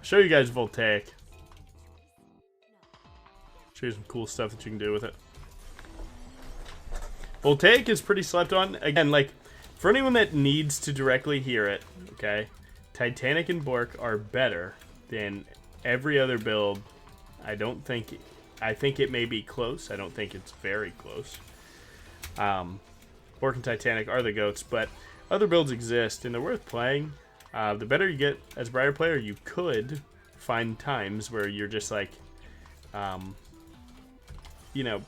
I'll show you guys Voltaic. Show you some cool stuff that you can do with it. Voltaic is pretty slept on. Again, like, for anyone that needs to directly hear it, okay, Titanic and Bork are better than every other build. I think it may be close. I don't think it's very close. Bork and Titanic are the GOATs, but other builds exist, and they're worth playing. The better you get as a Briar player, you could find times where you're just like, you know,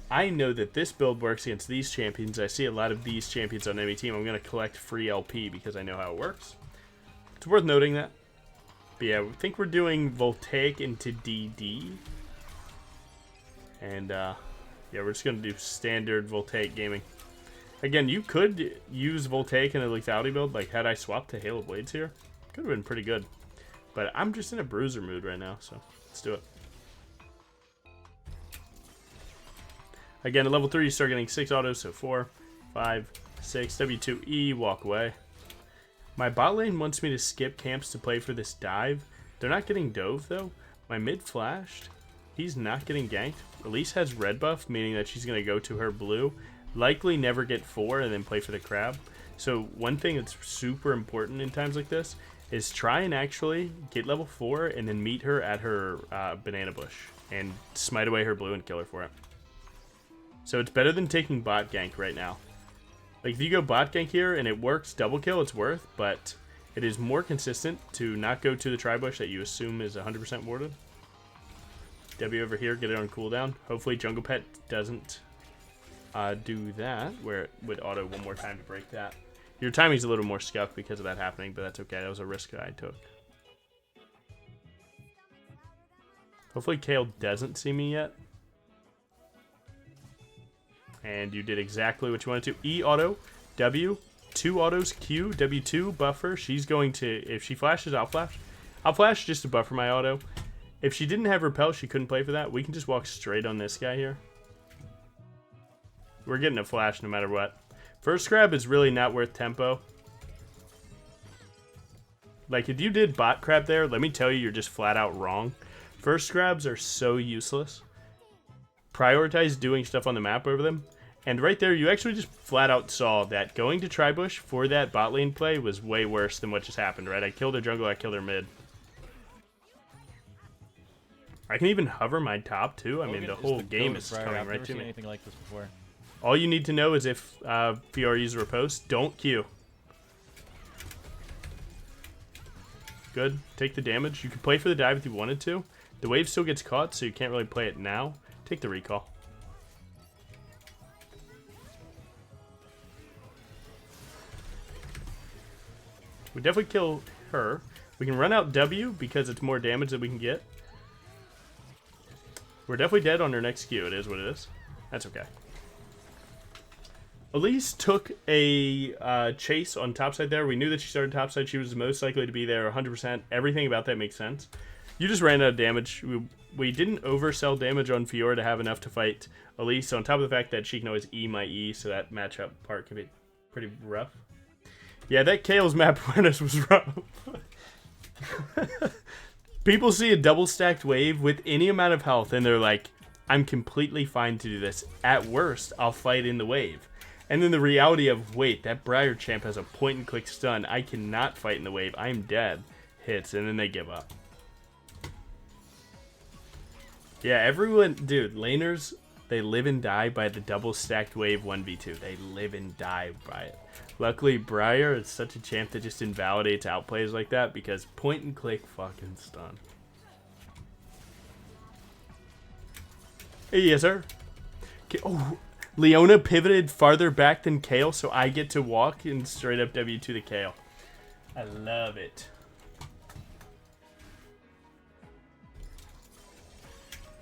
I know that this build works against these champions. I see a lot of these champions on any team. I'm going to collect free LP because I know how it works. It's worth noting that. But yeah, I think we're doing Voltaic into DD. And yeah, we're just going to do standard Voltaic gaming. Again, you could use Voltaic in a lethality build. Like, had I swapped to Hail of Blades here, could have been pretty good. But I'm just in a bruiser mood right now, so let's do it. Again, at level 3, you start getting 6 autos, so 4, 5, 6, W2E, walk away. My bot lane wants me to skip camps to play for this dive. They're not getting dove, though. My mid flashed. He's not getting ganked. Elise has red buff, meaning that she's going to go to her blue. Likely never get 4 and then play for the crab. So one thing that's super important in times like this is try and actually get level 4 and then meet her at her banana bush and smite away her blue and kill her for it. So it's better than taking bot gank right now. Like, if you go bot gank here and it works double kill, it's worth, but it is more consistent to not go to the tri-bush that you assume is 100% warded. W over here, get it on cooldown. Hopefully Jungle Pet doesn't do that, where it would auto one more time to break that. Your timing's a little more scuffed because of that happening, but that's okay. That was a risk that I took. Hopefully Kale doesn't see me yet. And you did exactly what you wanted to. E auto, W, 2 autos, Q, W2, buffer. She's going to, if she flashes, I'll flash. I'll flash just to buffer my auto. If she didn't have repel, she couldn't play for that. We can just walk straight on this guy here. We're getting a flash no matter what. First grab is really not worth tempo. Like, if you did bot crab there, let me tell you, you're just flat out wrong. First grabs are so useless. Prioritize doing stuff on the map over them. And right there, you actually just flat out saw that going to tri-bush for that bot lane play was way worse than what just happened, right? I killed her jungle, I killed her mid. I can even hover my top, too. I mean, the whole game is coming right to me. Anything like this before. All you need to know is if Fiora uses riposte, don't Q. Good. Take the damage. You can play for the dive if you wanted to. The wave still gets caught, so you can't really play it now. Take the recall. We definitely kill her. We can run out W because it's more damage that we can get. We're definitely dead on her next Q. It is what it is. That's okay. Elise took a chase on topside there. We knew that she started topside. She was most likely to be there 100%. Everything about that makes sense. You just ran out of damage. We didn't oversell damage on Fiora to have enough to fight Elise. On top of the fact that she can always E my E, so that matchup part can be pretty rough. Yeah, that Kale's map awareness was rough. People see a double stacked wave with any amount of health and they're like, I'm completely fine to do this. At worst, I'll fight in the wave. And then the reality of, wait, that Briar champ has a point and click stun. I cannot fight in the wave. I'm dead. Hits, and then they give up. Yeah, everyone, dude, laners, they live and die by the double stacked wave 1v2. They live and die by it. Luckily, Briar is such a champ that just invalidates outplays like that because point and click fucking stun. Hey, yes, sir. Okay, oh, Leona pivoted farther back than Kale, so I get to walk and straight up W to the Kale. I love it.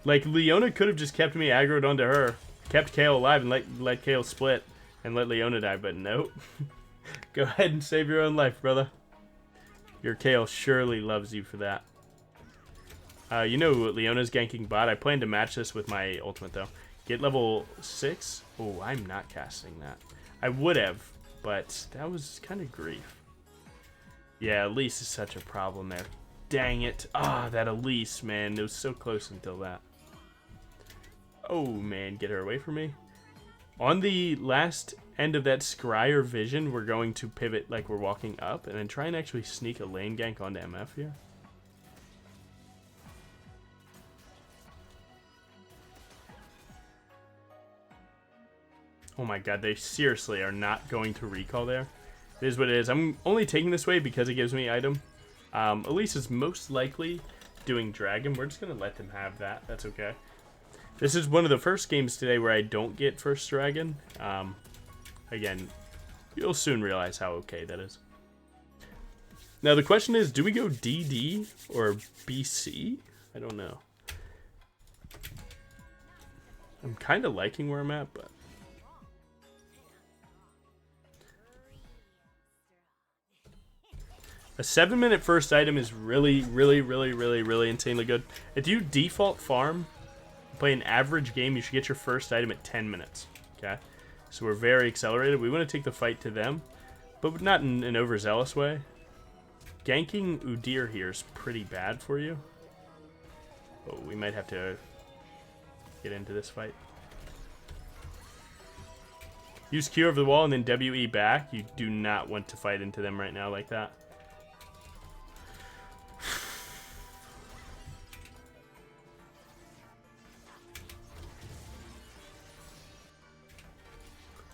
Like, Leona could have just kept me aggroed onto her, kept Kale alive and let Kale split and let Leona die, but nope. Go ahead and save your own life, brother. Your Kale surely loves you for that. You know Leona's ganking bot. I plan to match this with my ultimate, though. Get level 6. Oh, I'm not casting that. I would have, but that was kind of grief. Yeah, Elise is such a problem there. dang it. Ah, that Elise, man. It was so close until that. Oh, man. Get her away from me. On the last end of that Scryer vision, we're going to pivot like we're walking up and then try and actually sneak a lane gank onto MF here. Oh my god, they seriously are not going to recall there. It is what it is. I'm only taking this way because it gives me item. Elise is most likely doing dragon. We're just going to let them have that. That's okay. This is one of the first games today where I don't get first dragon. Again, you'll soon realize how okay that is. Now the question is, do we go DD or BC? I don't know. I'm kind of liking where I'm at, but... A 7-minute first item is really insanely good. If you default farm, play an average game, you should get your first item at 10 minutes. Okay? So we're very accelerated. We want to take the fight to them, but not in an overzealous way. Ganking Udyr here is pretty bad for you. Oh, we might have to get into this fight. Use Q over the wall and then WE back. You do not want to fight into them right now like that.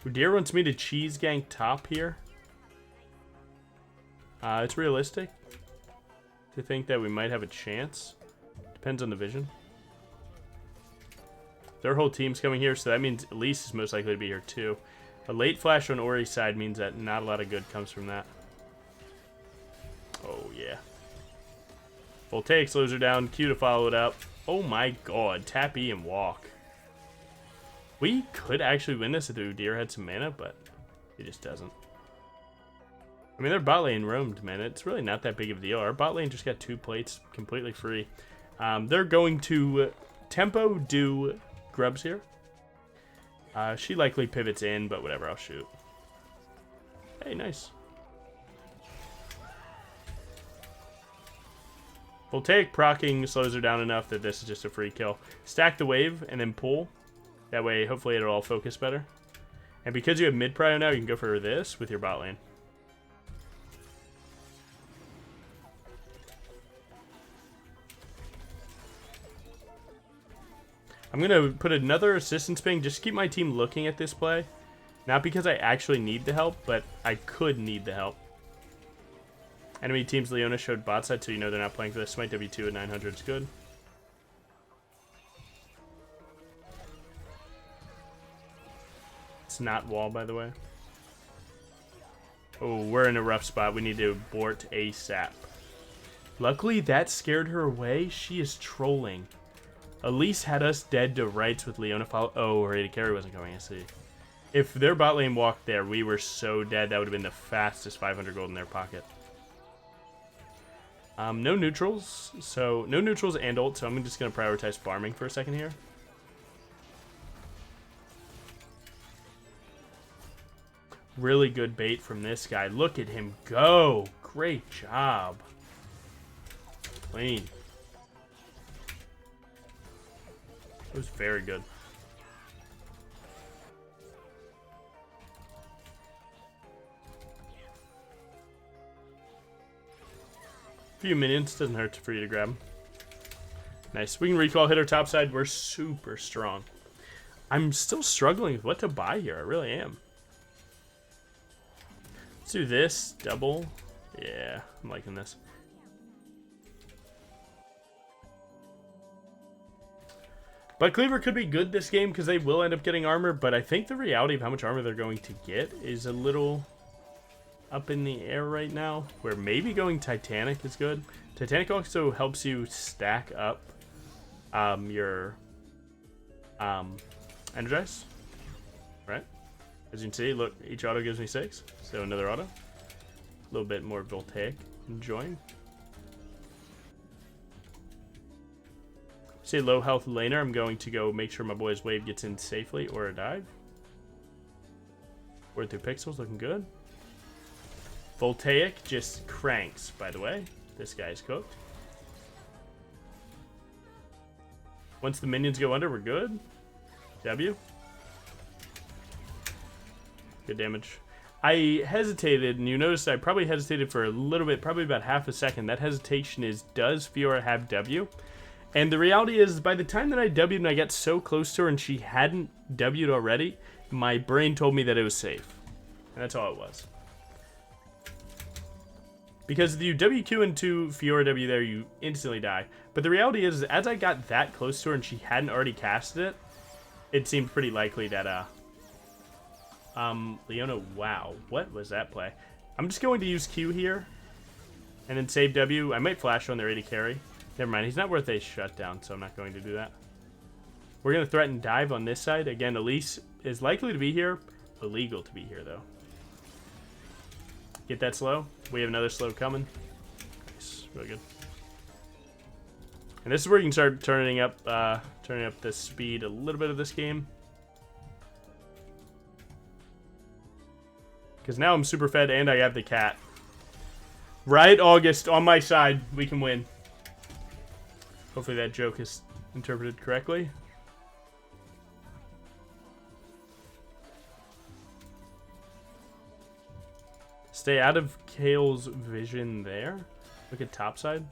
Udyr wants me to cheese gank top here. It's realistic to think that we might have a chance. Depends on the vision. Their whole team's coming here, so that means Elise is most likely to be here too. A late flash on Ori's side means that not a lot of good comes from that. Oh, yeah. Voltaic slows her down. Q to follow it up. Oh my god. Tap E and walk. We could actually win this if the Udyr had some mana, but he just doesn't. I mean, their bot lane roamed, man. It's really not that big of a deal. Our bot lane just got 2 plates completely free. They're going to tempo do grubs here. She likely pivots in, but whatever, I'll shoot. Hey, nice. Voltaic proccing slows her down enough that this is just a free kill. Stack the wave and then pull. That way, hopefully it'll all focus better. And because you have mid prio now, you can go for this with your bot lane. I'm going to put another assistance ping just to keep my team looking at this play. Not because I actually need the help, but I could need the help. Enemy team's Leona showed bot side, so you know they're not playing for this. Smite W2 at 900 is good. It's not wall, by the way. Oh, we're in a rough spot. We need to abort ASAP. Luckily, that scared her away. She is trolling. Elise had us dead to rights with Leona follow. Oh, her AD carry wasn't going, I see. If their bot lane walked there, we were so dead. That would have been the fastest 500 gold in their pocket. No neutrals. So, no neutrals and ult, so I'm just going to prioritize farming for a second here. Really good bait from this guy. Look at him go. Great job. Clean. It was very good. Few minions, doesn't hurt for you to grab them. Nice. We can recall, hit our top side. We're super strong. I'm still struggling with what to buy here. I really am. Let's do this. Double. Yeah, I'm liking this. But Cleaver could be good this game because they will end up getting armor, but I think the reality of how much armor they're going to get is a little up in the air right now, where maybe going Titanic is good. Titanic also helps you stack up your Energize, right? As you can see, look, each auto gives me 6, so another auto. A little bit more Voltaic enjoying. See a low health laner, I'm going to go make sure my boy's wave gets in safely or a dive. Word through pixels, looking good. Voltaic just cranks, by the way. This guy's cooked. Once the minions go under, we're good. W. Good damage. I hesitated, and you noticed I probably hesitated for a little bit, probably about half a second. That hesitation is, does Fiora have W? And the reality is, by the time that I W'd and I got so close to her and she hadn't W'd already, my brain told me that it was safe. And that's all it was. Because if you WQ into Fiora W there, you instantly die. But the reality is, as I got that close to her and she hadn't already casted it, it seemed pretty likely that, Leona, wow. What was that play? I'm just going to use Q here. And then save W. I might flash on their AD carry. Never mind, he's not worth a shutdown, so I'm not going to do that. We're going to threaten dive on this side. Again, Elise is likely to be here. Illegal to be here, though. Get that slow. We have another slow coming. Nice. Really good. And this is where you can start turning up the speed a little bit of this game. Because now I'm super fed and I have the cat. Right, August, on my side. We can win. Hopefully that joke is interpreted correctly. Stay out of Kale's vision there. Look at top side.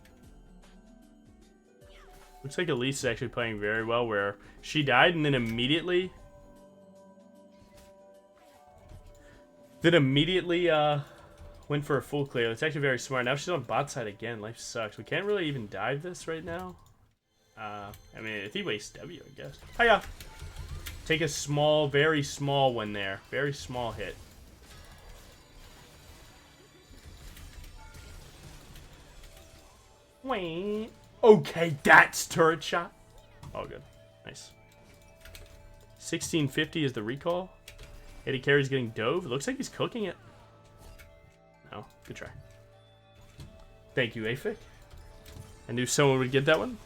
Looks like Elise is actually playing very well, where she died and then immediately went for a full clear. It's actually very smart. Now she's on bot side again. Life sucks. We can't really even dive this right now. I mean, if he wastes W, I guess. Hiya! Take a small, very small one there. Very small hit. Wait. Okay, that's turret shot. All good. Nice. 1650 is the recall. Eddie Carey's getting dove. It looks like he's cooking it. No, good try. Thank you, Afik. I knew someone would get that one.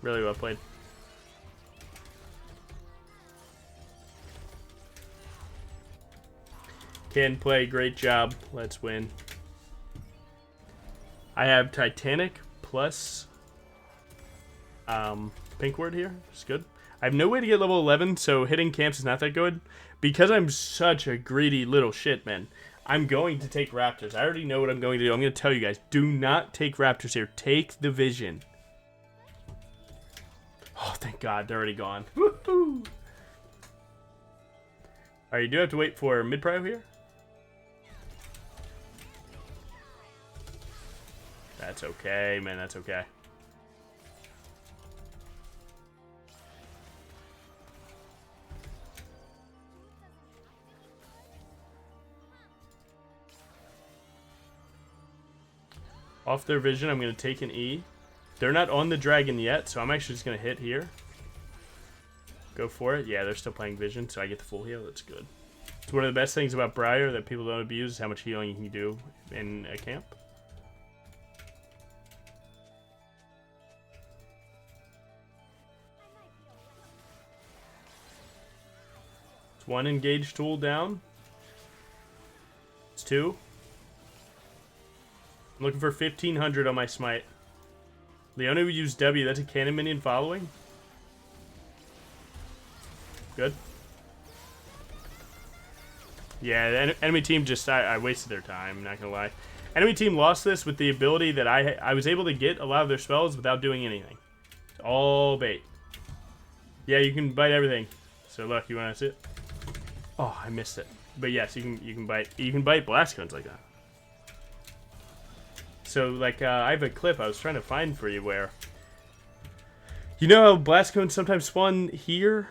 Really well played. Can play, great job. Let's win. I have Titanic plus Pink Word here. It's good. I have no way to get level 11, so hitting camps is not that good. Because I'm such a greedy little shit, man, I'm going to take Raptors. I already know what I'm going to do. I'm going to tell you guys, do not take Raptors here. Take the Vision. Oh, thank God. They're already gone. Woohoo! Alright, you do have to wait for mid-prio here. That's okay, man. That's okay. Off their vision, I'm going to take an E. They're not on the dragon yet, so I'm actually just going to hit here. Go for it. Yeah, they're still playing vision, so I get the full heal. That's good. It's one of the best things about Briar that people don't abuse is how much healing you can do in a camp. It's one engaged tool down. It's two. I'm looking for 1500 on my smite. Leona would use W. That's a cannon minion following. Good. Yeah, the enemy team just... I wasted their time, not gonna lie. Enemy team lost this with the ability that I was able to get a lot of their spells without doing anything. It's all bait. Yeah, you can bite everything. So look, you want to see it? Oh, I missed it. But yes, you can bite blast cones like that. So, like, I have a clip I was trying to find for you where... You know how blast cones sometimes spawn here?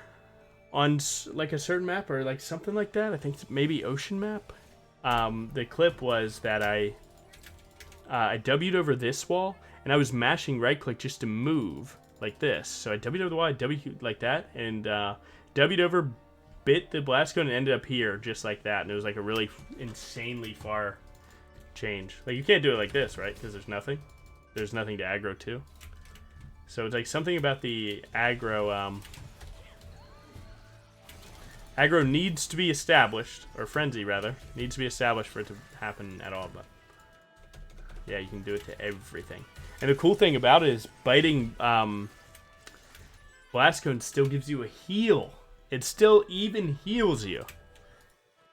On, like, a certain map or, like, something like that? I think it's maybe ocean map? The clip was that I W'd over this wall, and I was mashing right-click just to move, like this. So I W'd over the wall, I W'd like that, and W'd over, bit the blast cone, and ended up here, just like that. And it was, like, a really insanely far... change. Like, you can't do it like this, right? Because there's nothing. There's nothing to aggro to. So it's like something about the aggro, aggro needs to be established, or frenzy rather, needs to be established for it to happen at all, but yeah, you can do it to everything. And the cool thing about it is biting Blast Cone still gives you a heal. It still even heals you.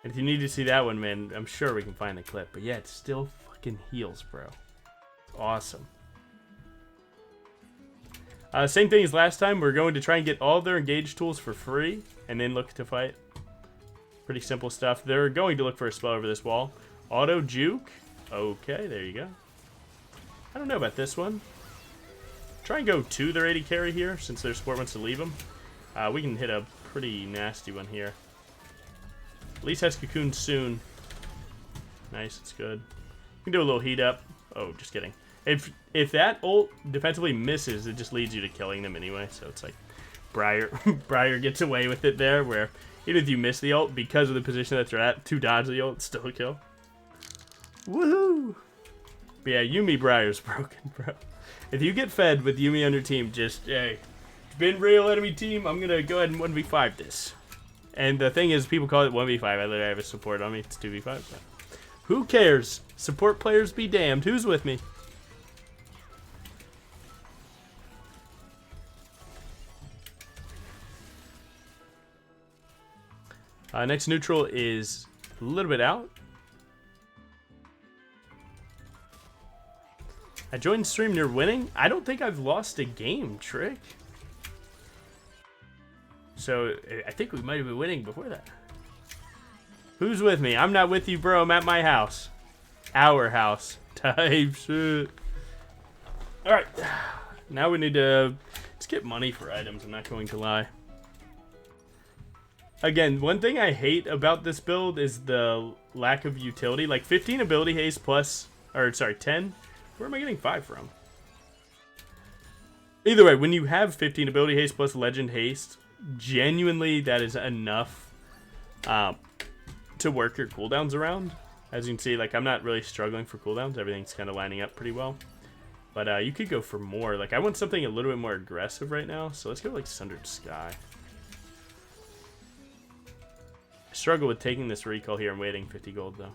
And if you need to see that one, man, I'm sure we can find the clip. But yeah, it still fucking heals, bro. It's awesome. Same thing as last time. We're going to try and get all their engaged tools for free. And then look to fight. Pretty simple stuff. They're going to look for a spell over this wall. Auto juke. Okay, there you go. I don't know about this one. Try and go to their 80 carry here, since their support wants to leave them. We can hit a pretty nasty one here. At least has cocoon soon. Nice, it's good. We can do a little heat up. Oh, just kidding. If that ult defensively misses, it just leads you to killing them anyway. So it's like Briar gets away with it there, where even if you miss the ult, because of the position that they're at, to dodge the ult, it's still a kill. Woohoo! But yeah, Yuumi Briar's broken, bro. If you get fed with Yuumi on your team, just, hey, it's been real enemy team, I'm gonna go ahead and 1v5 this. And the thing is, people call it 1v5. I literally have a support on me. It's 2v5. But who cares? Support players be damned. Who's with me? Next neutral is a little bit out. I joined stream near winning. I don't think I've lost a game, Trick. So I think we might have been winning before that. Who's with me? I'm not with you, bro. I'm at my house. Our house. Type shit. Alright. Now we need to let's get money for items. I'm not going to lie. Again, one thing I hate about this build is the lack of utility. Like 15 ability haste plus, or sorry, 10. Where am I getting 5 from? Either way, when you have 15 ability haste plus legend haste, genuinely that is enough to work your cooldowns around. As you can see, like I'm not really struggling for cooldowns. Everything's kind of lining up pretty well. But you could go for more. Like I want something a little bit more aggressive right now. So let's go like Sundered Sky. I struggle with taking this recall here and waiting 50 gold though.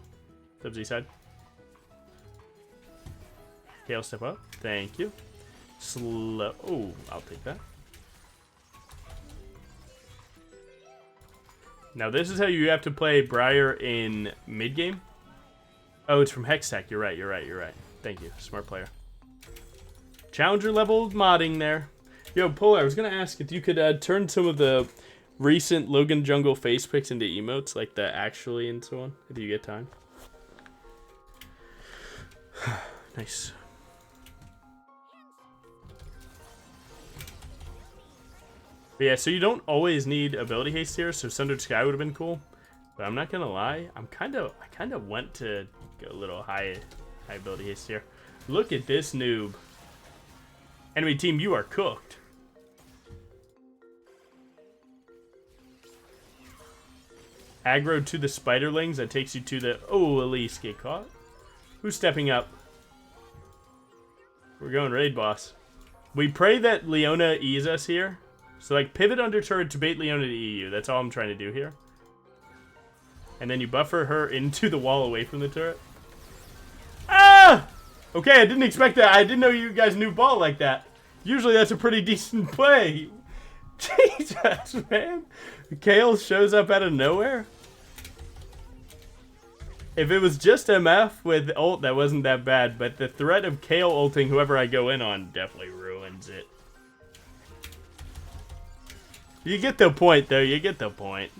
Subsy side. Kale, step up. Thank you. Slow. Oh, I'll take that. Now this is how you have to play Briar in mid game. Oh, it's from Hextech. You're right. You're right. You're right. Thank you, smart player. Challenger level modding there. Yo, Polar, I was gonna ask if you could turn some of the recent Logan Jungle face pics into emotes, like the actually and so on, if you get time. Nice. But yeah, so you don't always need ability haste here, so Sundered Sky would have been cool. But I'm not gonna lie, I kind of went to go a little high ability haste here. Look at this noob. Enemy team, you are cooked. Aggro to the spiderlings, that takes you to the... Oh, Elise, get caught. Who's stepping up? We're going raid boss. We pray that Leona E's us here. So, like, pivot under turret to bait Leona to EU. That's all I'm trying to do here. And then you buffer her into the wall away from the turret. Ah! Okay, I didn't expect that. I didn't know you guys knew ball like that. Usually that's a pretty decent play. Jesus, man. Kale shows up out of nowhere. If it was just MF with ult, that wasn't that bad. But the threat of Kale ulting whoever I go in on definitely ruins it. You get the point, though. You get the point.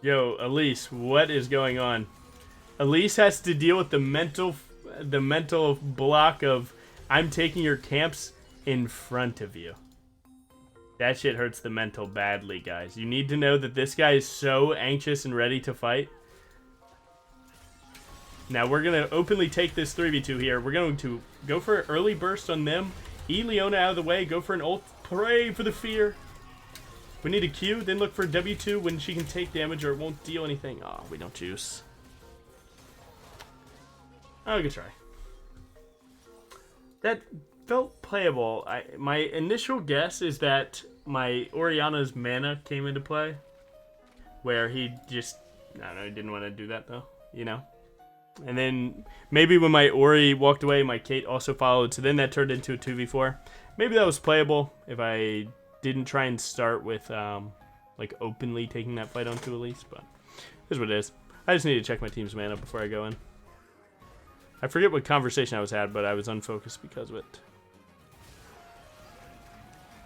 Yo, Elise, what is going on? Elise has to deal with the mental block of I'm taking your camps in front of you. That shit hurts the mental badly, guys. You need to know that this guy is so anxious and ready to fight. Now, we're going to openly take this 3v2 here. We're going to go for an early burst on them. E Leona out of the way. Go for an ult. Pray for the fear. We need a Q, then look for W2 when she can take damage or it won't deal anything. Oh, we don't juice. Oh, good try. That felt playable. My initial guess is that my Oriana's mana came into play, where he just, I don't know, he didn't want to do that though, you know? And then maybe when my Ori walked away, my Kate also followed, so then that turned into a 2v4. Maybe that was playable if I didn't try and start with, like, openly taking that fight onto Elise, but here's what it is. I just need to check my team's mana before I go in. I forget what conversation I was had, but I was unfocused because of it.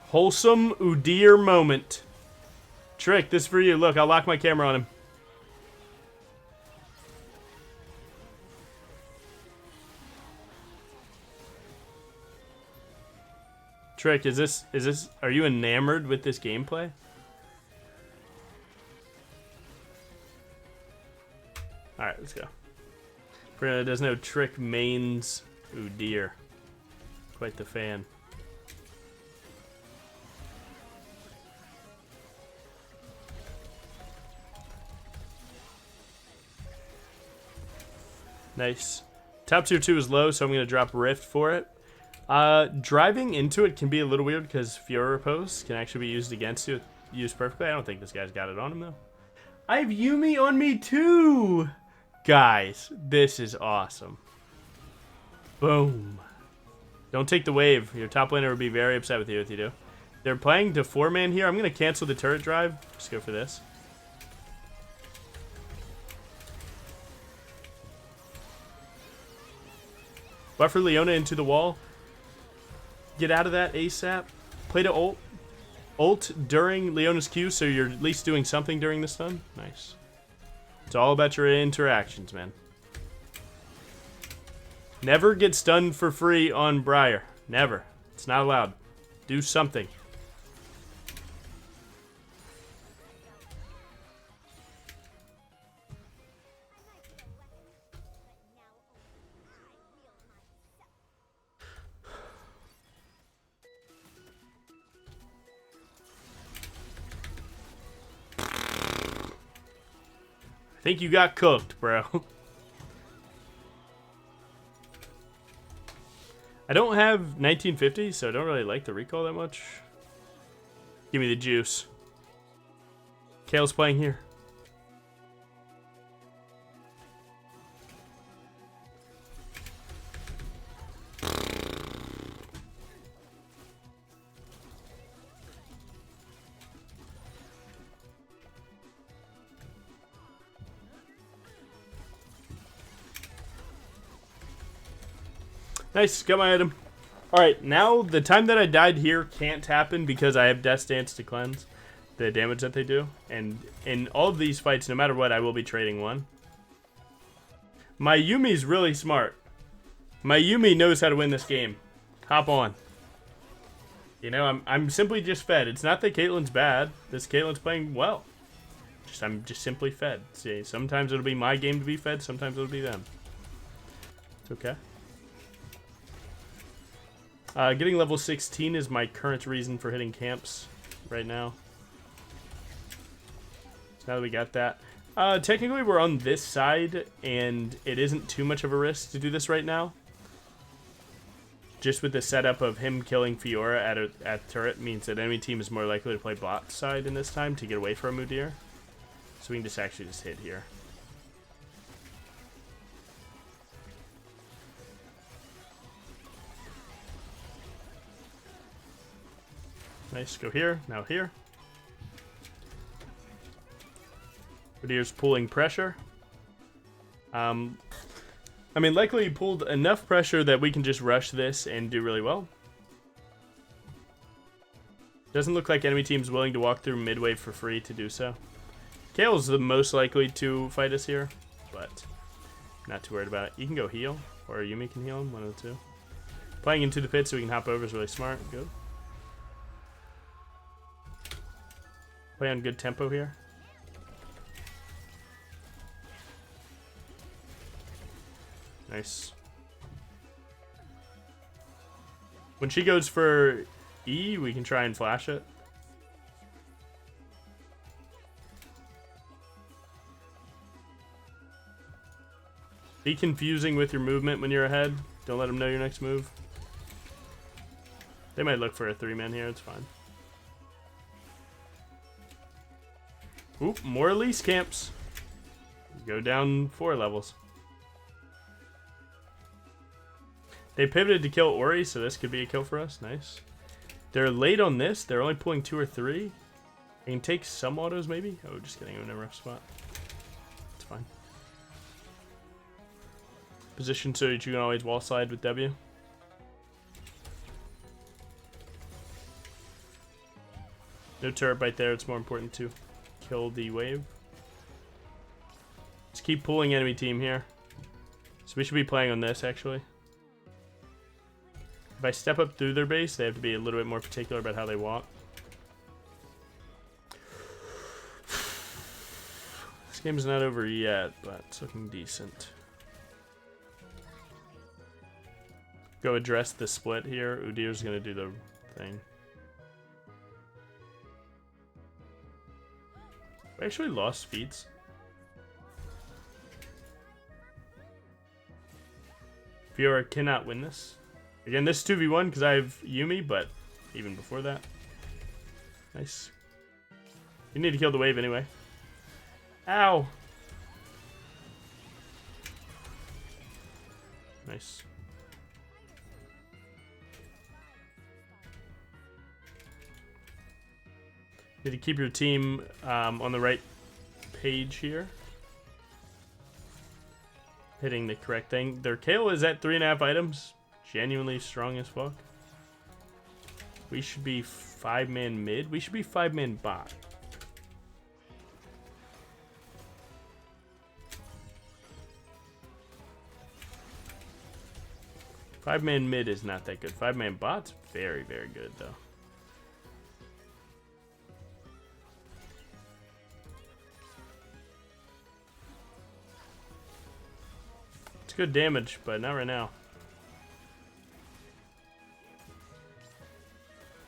Wholesome Udyr moment. Trick, this is for you. Look, I'll lock my camera on him. Trick, are you enamored with this gameplay? Alright, let's go. For anyone that doesn't know, Trick mains Udyr. Quite the fan. Nice. Top tier 2 is low, so I'm going to drop Rift for it. Driving into it can be a little weird because Fiora posts can actually be used against you. Used perfectly. I don't think this guy's got it on him, though. I have Yuumi on me, too! Guys, this is awesome. Boom. Don't take the wave. Your top laner would be very upset with you if you do. They're playing to 4-man here. I'm going to cancel the turret drive. Just go for this. Buffer Leona into the wall. Get out of that ASAP. Play to ult. Ult during Leona's Q, so you're at least doing something during the stun. Nice. It's all about your interactions, man. Never get stunned for free on Briar. Never. It's not allowed. Do something. I think you got cooked, bro. I don't have 1950, so I don't really like the recall that much. Give me the juice. Kale's playing here. Nice, got my item. Alright, now the time that I died here can't happen because I have Death Dance to cleanse the damage that they do. And in all of these fights, no matter what, I will be trading one. My Yuumi's really smart. My Yuumi knows how to win this game. Hop on. You know, I'm simply just fed. It's not that Caitlyn's bad. This Caitlyn's playing well. I'm just simply fed. See, sometimes it'll be my game to be fed, sometimes it'll be them. It's okay. Getting level 16 is my current reason for hitting camps right now. So now that we got that. Technically we're on this side, and it isn't too much of a risk to do this right now. Just with the setup of him killing Fiora at turret means that enemy team is more likely to play bot side in this time to get away from Udyr. So we can just actually just hit here. Nice, go here, now here. Udyr's pulling pressure. I mean, likely he pulled enough pressure that we can just rush this and do really well. Doesn't look like enemy team's willing to walk through mid-wave for free to do so. Kale's the most likely to fight us here, but not too worried about it. You can go heal, or Yuumi can heal him, one of the two. Playing into the pit so we can hop over is really smart, good. Play on good tempo here. Nice. When she goes for E, we can try and flash it. Be confusing with your movement when you're ahead. Don't let them know your next move. They might look for a 3-man here, it's fine. Oop, more Elise camps. Go down 4 levels. They pivoted to kill Ori, so this could be a kill for us. Nice. They're late on this. They're only pulling 2 or 3. They can take some autos, maybe. Oh, just kidding. I'm in a rough spot. It's fine. Position so that you can always wall slide with W. No turret right there. It's more important to kill the wave. Just keep pulling enemy team here. So we should be playing on this, actually. If I step up through their base, they have to be a little bit more particular about how they walk. This game's not over yet, but it's looking decent. Go address the split here. Udir's going to do the thing. We actually lost speeds. Fiora cannot win this. Again, this is 2v1 because I have Yumi, but even before that. Nice. You need to kill the wave anyway. Ow! Nice. Need to keep your team on the right page here. Hitting the correct thing. Their KO is at 3.5 items. Genuinely strong as fuck. We should be 5-man mid. We should be 5-man bot. Five-man mid is not that good. 5-man bot's very, very good though. It's good damage, but not right now.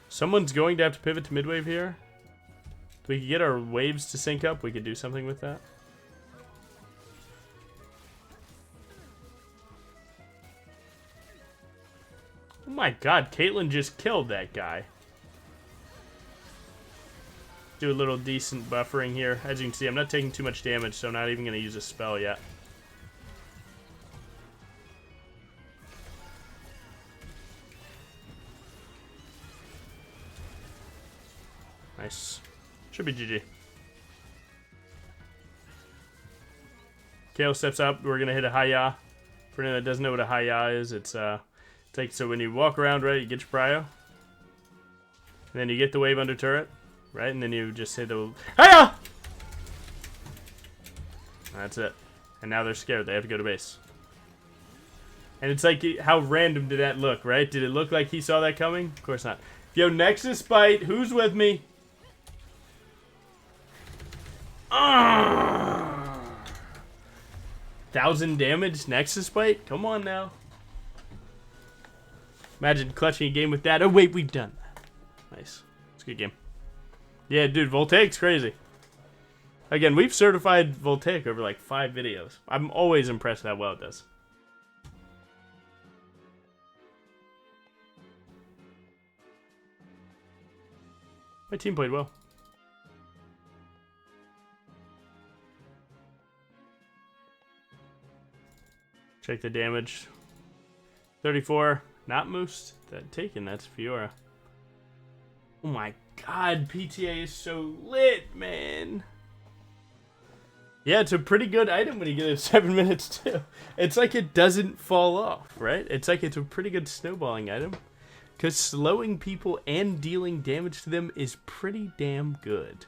Someone's going to have to pivot to mid-wave here. If we could get our waves to sync up, we could do something with that. Oh my god, Caitlyn just killed that guy. Do a little decent buffering here. As you can see, I'm not taking too much damage, so I'm not even going to use a spell yet. Nice. Should be GG. Kale steps up. We're going to hit a high-ya. For anyone that doesn't know what a high-ya is, it's like, so when you walk around, right, you get your prio. And then you get the wave under turret, right? And then you just hit the high-ya! That's it. And now they're scared. They have to go to base. And it's like, how random did that look, right? Did it look like he saw that coming? Of course not. Yo, Nexus Bite, who's with me? 1,000 damage Nexus Bite? Come on now. Imagine clutching a game with that. Oh wait, we've done that. Nice. It's a good game. Yeah, dude, Voltaic's crazy. Again, we've certified Voltaic over like 5 videos. I'm always impressed with how well it does. My team played well. Check the damage. 34. Not Moose. That taken. That's Fiora. Oh my god. PTA is so lit, man. Yeah, it's a pretty good item when you get it 7 minutes too. It's like it doesn't fall off, right? It's like it's a pretty good snowballing item. Because slowing people and dealing damage to them is pretty damn good.